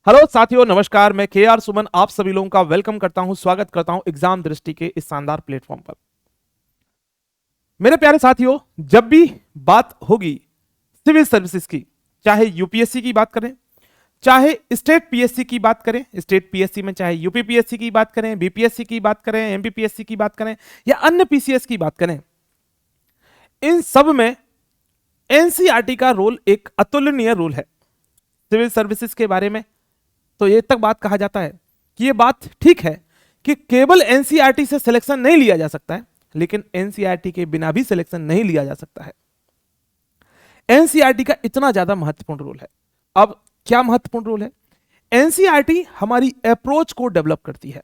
Hello साथियों, नमस्कार। मैं के आर सुमन आप सभी लोगों का वेलकम करता हूं, स्वागत करता हूं एग्जाम दृष्टि के इस शानदार प्लेटफॉर्म पर। मेरे प्यारे साथियों, जब भी बात होगी सिविल सर्विसेज की, चाहे यूपीएससी की बात करें, चाहे स्टेट पीएससी की बात करें, स्टेट पीएससी में चाहे यूपी पीएससी की बात करें, बीपीएससी की बात करें, एमपीपीएससी की बात करें या अन्य पीसीएस की बात करें, इन सब में एनसीईआरटी का रोल एक अतुलनीय रोल है। सिविल सर्विसेज के बारे में तो ये तक बात कहा जाता है कि ये बात ठीक है कि केवल एनसीईआरटी से सिलेक्शन नहीं लिया जा सकता है, लेकिन एनसीईआरटी के बिना भी सिलेक्शन नहीं लिया जा सकता है। एनसीईआरटी का इतना ज्यादा महत्वपूर्ण रोल है। अब क्या महत्वपूर्ण रोल है? एनसीईआरटी हमारी अप्रोच को डेवलप करती है,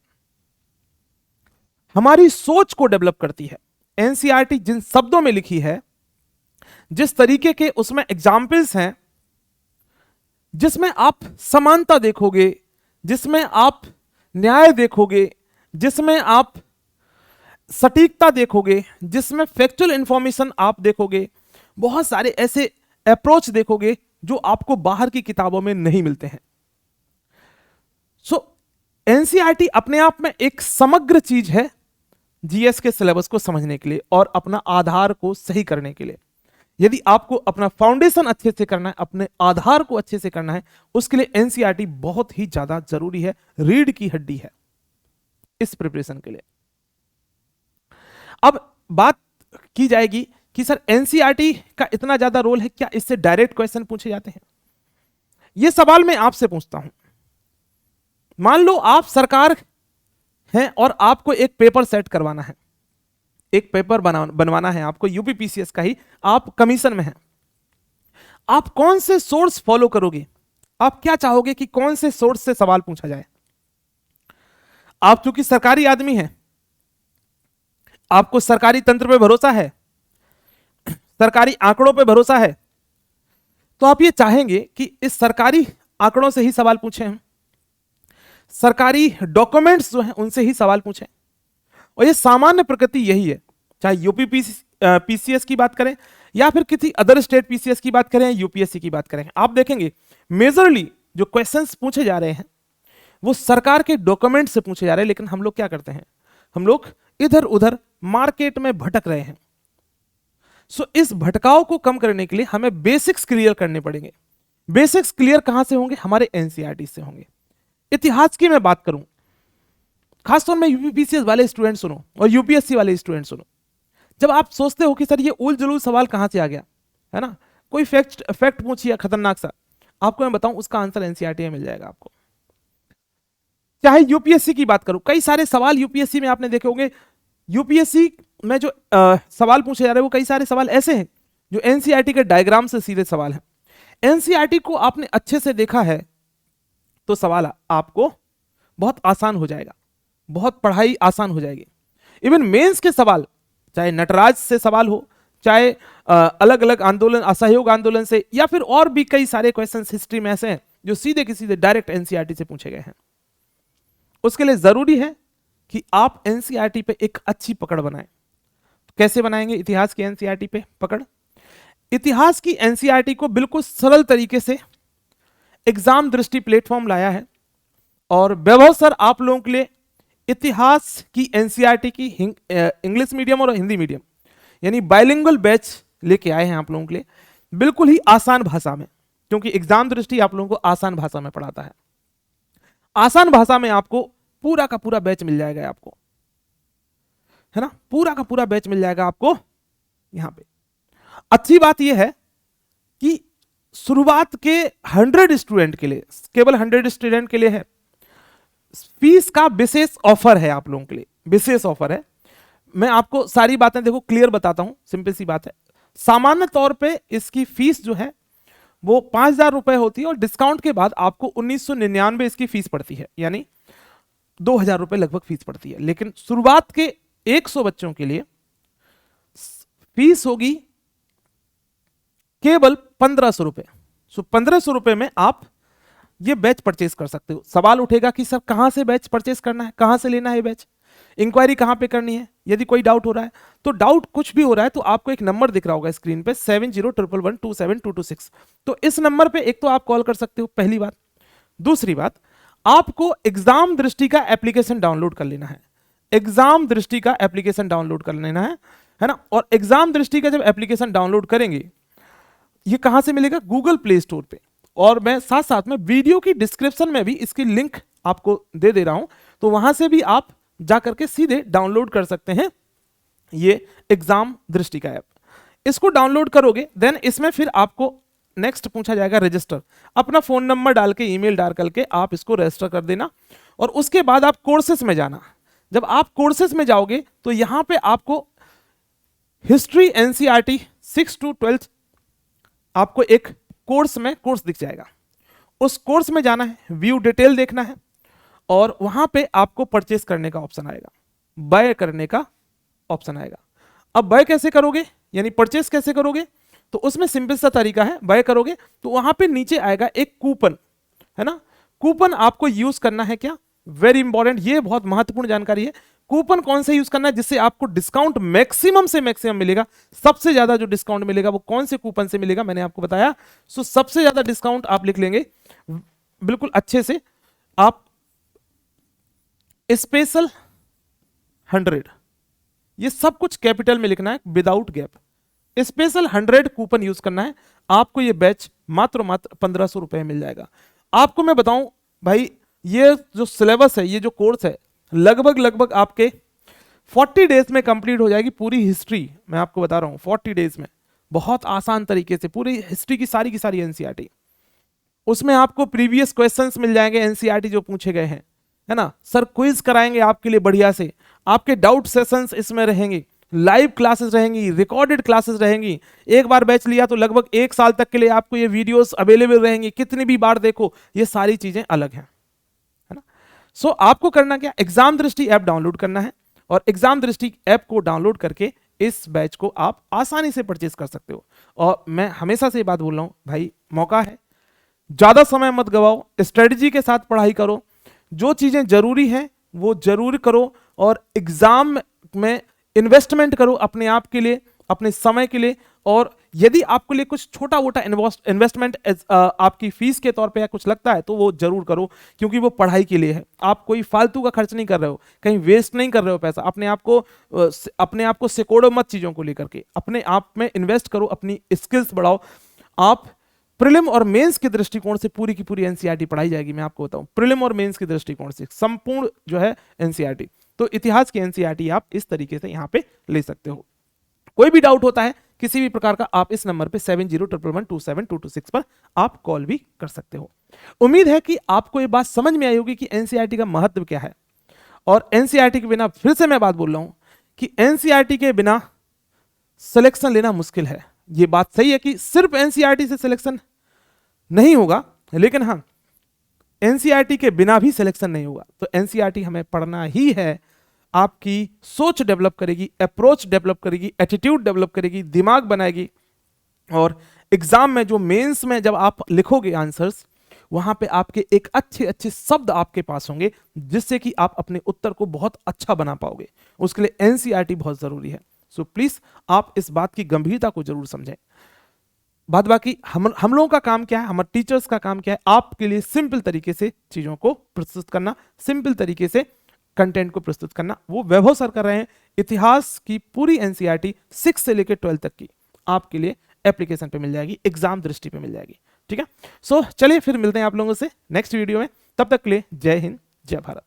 हमारी सोच को डेवलप करती है। एनसीईआरटी जिन शब्दों में लिखी है, जिस तरीके के उसमें एग्जाम्पल्स हैं, जिसमें आप समानता देखोगे, जिसमें आप न्याय देखोगे, जिसमें आप सटीकता देखोगे, जिसमें फैक्चुअल इंफॉर्मेशन आप देखोगे, बहुत सारे ऐसे अप्रोच देखोगे जो आपको बाहर की किताबों में नहीं मिलते हैं। सो एनसीईआरटी अपने आप में एक समग्र चीज है जीएस के सिलेबस को समझने के लिए और अपना आधार को सही करने के लिए। यदि आपको अपना फाउंडेशन अच्छे से करना है, अपने आधार को अच्छे से करना है, उसके लिए एनसीईआरटी बहुत ही ज्यादा जरूरी है, रीढ़ की हड्डी है इस प्रिपरेशन के लिए। अब बात की जाएगी कि सर एनसीईआरटी का इतना ज्यादा रोल है, क्या इससे डायरेक्ट क्वेश्चन पूछे जाते हैं? यह सवाल मैं आपसे पूछता हूं। मान लो आप सरकार हैं और आपको एक पेपर सेट करवाना है, एक पेपर बनवाना है आपको, यूपीपीसीएस का ही, आप कमीशन में हैं। आप कौन से सोर्स फॉलो करोगे? आप क्या चाहोगे कि कौन से सोर्स से सवाल पूछा जाए? आप चूंकि सरकारी आदमी हैं, आपको सरकारी तंत्र पे भरोसा है, सरकारी आंकड़ों पे भरोसा है, तो आप ये चाहेंगे कि इस सरकारी आंकड़ों से ही सवाल पूछें हम, सरकारी डॉक्यूमेंट्स जो हैं उनसे ही सवाल पूछें। और ये सामान्य प्रकृति यही है, चाहे यूपी पीसीएस की बात करें या फिर किसी अदर स्टेट पीसीएस की बात करें, यूपीएससी की बात करें। आप देखेंगे मेजरली जो क्वेश्चंस पूछे जा रहे हैं वो सरकार के डॉक्यूमेंट से पूछे जा रहे हैं, लेकिन हम लोग क्या करते हैं? हम लोग इधर उधर मार्केट में भटक रहे हैं। सो इस भटकाव को कम करने के लिए हमें बेसिक्स क्लियर करने पड़ेंगे। बेसिक्स क्लियर कहां से होंगे? हमारे एनसीईआरटी से होंगे। इतिहास की मैं बात करूं, खासतौर में यूपीपीसीएस वाले स्टूडेंट सुनो और यूपीएससी वाले स्टूडेंट सुनो। जब आप सोचते हो कि सर ये उल जुलूल सवाल कहां से आ गया, है ना, कोई फैक्ट पूछिए खतरनाक सा, आपको मैं बताऊं उसका आंसर एनसीईआरटी में मिल जाएगा आपको। चाहे यूपीएससी की बात करूं, कई सारे सवाल यूपीएससी में आपने देखे होंगे। यूपीएससी में जो सवाल पूछे जा रहे हैं वो कई सारे सवाल ऐसे हैं जो एनसीईआरटी के डायग्राम से सीधे सवाल हैं। एनसीईआरटी को आपने अच्छे से देखा है तो सवाल आपको बहुत आसान हो जाएगा, बहुत पढ़ाई आसान हो जाएगी। इवन मेंस के सवाल, चाहे नटराज से सवाल हो, चाहे अलग अलग आंदोलन, असहयोग आंदोलन से, या फिर और भी कई सारे क्वेश्चंस हिस्ट्री में ऐसे हैं जो सीधे के सीधे डायरेक्ट एनसीईआरटी से पूछे गए हैं। उसके लिए जरूरी है कि आप एनसीईआरटी पे एक अच्छी पकड़ बनाएं। कैसे बनाएंगे इतिहास की एनसीईआरटी पे पकड़? इतिहास की एनसीईआरटी को बिल्कुल सरल तरीके से एग्जाम दृष्टि प्लेटफॉर्म लाया है और वैभव सर आप लोगों के लिए इतिहास की एनसीईआरटी की इंग्लिश मीडियम और हिंदी मीडियम यानी बाइलिंगुअल बैच लेके आए हैं आप लोगों के लिए, बिल्कुल ही आसान भाषा में, क्योंकि एग्जाम दृष्टि आप लोगों को आसान भाषा में पढ़ाता है। आसान भाषा में आपको पूरा का पूरा बैच मिल जाएगा आपको, है ना, पूरा का पूरा बैच मिल जाएगा आपको यहां पे। अच्छी बात यह है कि शुरुआत के 100 स्टूडेंट के लिए, केवल 100 स्टूडेंट के लिए है, फीस का विशेष ऑफर है आप लोगों के लिए, विशेष ऑफर है। मैं आपको सारी बातें देखो क्लियर बताता हूं, सिंपल सी बात है। सामान्य तौर पे इसकी फीस जो है वो 5,000 रुपए होती है और डिस्काउंट के बाद आपको 1999 इसकी फीस पड़ती है, यानी 2,000 रुपए लगभग फीस पड़ती है। लेकिन शुरुआत के 100 बच्चों के लिए फीस होगी केवल 1,500 रुपए। सो 1,500 रुपए में आप ये बैच परचेज कर सकते हो। सवाल उठेगा कि सर कहां से बैच परचेज करना है, कहां से लेना है बैच, इंक्वायरी कहां पे करनी है? यदि कोई डाउट हो रहा है, तो डाउट कुछ भी हो रहा है तो आपको एक नंबर दिख रहा होगा स्क्रीन पे 7011127226। तो इस नंबर पे एक तो आप कॉल कर सकते हो, पहली बात। दूसरी बात, आपको एग्जाम दृष्टि का एप्लीकेशन डाउनलोड कर लेना है। एग्जाम दृष्टि का एप्लीकेशन डाउनलोड कर लेना है ना। और एग्जाम दृष्टि का जब एप्लीकेशन डाउनलोड करेंगे, ये कहां से मिलेगा? गूगल प्ले स्टोर पे। और मैं साथ साथ में वीडियो की डिस्क्रिप्शन में भी इसकी लिंक आपको दे दे रहा हूं, तो वहां से भी आप जाकर के सीधे डाउनलोड कर सकते हैं ये एग्जाम दृष्टि का ऐप। इसको डाउनलोड करोगे, देन इसमें फिर आपको नेक्स्ट पूछा जाएगा रजिस्टर। अपना फोन नंबर डाल के, ईमेल डाल करके आप इसको रजिस्टर कर देना। और उसके बाद आप कोर्सेस में जाना। जब आप कोर्सेस में जाओगे तो यहां पे आपको हिस्ट्री एनसीईआरटी 6 to 12 आपको एक कोर्स दिख जाएगा। उस कोर्स में जाना है, व्यू डिटेल देखना है, और वहां पे आपको परचेस करने का ऑप्शन आएगा, बाय करने का ऑप्शन आएगा। अब बाय कैसे करोगे, यानी परचेस कैसे करोगे? तो उसमें सिंपल सा तरीका है। बाय करोगे तो वहां पे नीचे आएगा एक कूपन, है ना। कूपन आपको यूज करना है क्या? वेरी इंपॉर्टेंट, ये बहुत महत्वपूर्ण जानकारी है। कूपन कौन से यूज करना है जिससे आपको डिस्काउंट मैक्सिमम से मैक्सिमम मिलेगा? सबसे ज्यादा जो डिस्काउंट मिलेगा वो कौन से कूपन से मिलेगा, मैंने आपको बताया। सो सबसे ज्यादा डिस्काउंट आप लिख लेंगे बिल्कुल अच्छे से। आप स्पेशल 100, ये सब कुछ कैपिटल में लिखना है without gap. Special 100 coupon use करना है। आपको ये बैच मात्र 1500 रुपए मिल जाएगा। आपको मैं बताऊं भाई, ये जो सिलेबस है, ये जो कोर्स है, लगभग आपके 40 डेज में कंप्लीट हो जाएगी। पूरी हिस्ट्री मैं आपको बता रहा हूं 40 डेज में, बहुत आसान तरीके से पूरी हिस्ट्री की सारी एनसीईआरटी। उसमें आपको प्रीवियस क्वेश्चंस मिल जाएंगे एनसीईआरटी जो पूछे गए हैं, है ना। सर क्विज कराएंगे आपके लिए बढ़िया से, आपके डाउट सेशंस इसमें रहेंगे, लाइव क्लासेस रहेंगी, रिकॉर्डेड क्लासेस रहेंगी। एक बार बैच लिया तो लगभग 1 साल तक के लिए आपको ये वीडियोस अवेलेबल रहेंगी, कितनी भी बार देखो, ये सारी चीजें अलग हैं, है ना। सो आपको करना क्या, एग्जाम दृष्टि ऐप डाउनलोड करना है, और एग्जाम दृष्टि ऐप को डाउनलोड करके इस बैच को आप आसानी से परचेज कर सकते हो। और मैं हमेशा से ये बात बोल रहा हूं भाई, मौका है, ज्यादा समय मत गवाओ, स्ट्रेटजी के साथ पढ़ाई करो, जो चीजें जरूरी हैं वो जरूर करो, और एग्जाम में इन्वेस्टमेंट करो अपने आप के लिए, अपने समय के लिए। और यदि आपके लिए कुछ छोटा मोटा इन्वेस्टमेंट आपकी फीस के तौर पे या कुछ लगता है तो वो जरूर करो, क्योंकि वो पढ़ाई के लिए है। आप कोई फालतू का खर्च नहीं कर रहे हो, कहीं वेस्ट नहीं कर रहे हो पैसा। अपने आप को सिकोड़ो मत चीजों को लेकर के, अपने आप में इन्वेस्ट करो, अपनी स्किल्स बढ़ाओ। आप प्रीलिम और मेंस के दृष्टिकोण से पूरी की पूरी एनसीईआरटी पढ़ाई जाएगी। मैं आपको बताऊं, प्रीलिम और मेंस के दृष्टिकोण से संपूर्ण जो है एनसीईआरटी। तो इतिहास की एनसीईआरटी आप इस तरीके से यहां पे ले सकते हो। कोई भी डाउट होता है किसी भी प्रकार का, आप इस नंबर पे 7011127226 पर आप कॉल भी कर सकते हो। उम्मीद है कि आपको ये बात समझ में आई होगी कि एनसीईआरटी का महत्व क्या है। और एनसीईआरटी के बिना, फिर से मैं बात बोल रहा हूं कि एनसीईआरटी के बिना सिलेक्शन लेना मुश्किल है। ये बात सही है कि सिर्फ एनसीईआरटी से सिलेक्शन नहीं होगा, लेकिन हाँ, एनसीईआरटी के बिना भी सिलेक्शन नहीं होगा। तो एनसीईआरटी हमें पढ़ना ही है। आपकी सोच डेवलप करेगी, अप्रोच डेवलप करेगी, एटीट्यूड डेवलप करेगी, दिमाग बनाएगी। और एग्जाम में जो मेंस में जब आप लिखोगे आंसर्स, वहां पे आपके एक अच्छे अच्छे शब्द आपके पास होंगे, जिससे कि आप अपने उत्तर को बहुत अच्छा बना पाओगे। उसके लिए एनसीईआरटी बहुत जरूरी है। सो प्लीज आप इस बात की गंभीरता को जरूर समझें। बाद बाकी हम लोगों का काम क्या है, हमारे टीचर्स का काम क्या है, आपके लिए सिंपल तरीके से चीजों को प्रस्तुत करना, सिंपल तरीके से कंटेंट को प्रस्तुत करना। वो वैभव सर कर रहे हैं। इतिहास की पूरी एनसीईआरटी 6 से लेकर 12 तक की आपके लिए एप्लीकेशन पे मिल जाएगी, एग्जाम दृष्टि पे मिल जाएगी। ठीक है, सो चलिए फिर मिलते हैं आप लोगों से नेक्स्ट वीडियो में। तब तक के लिए जय हिंद, जय भारत।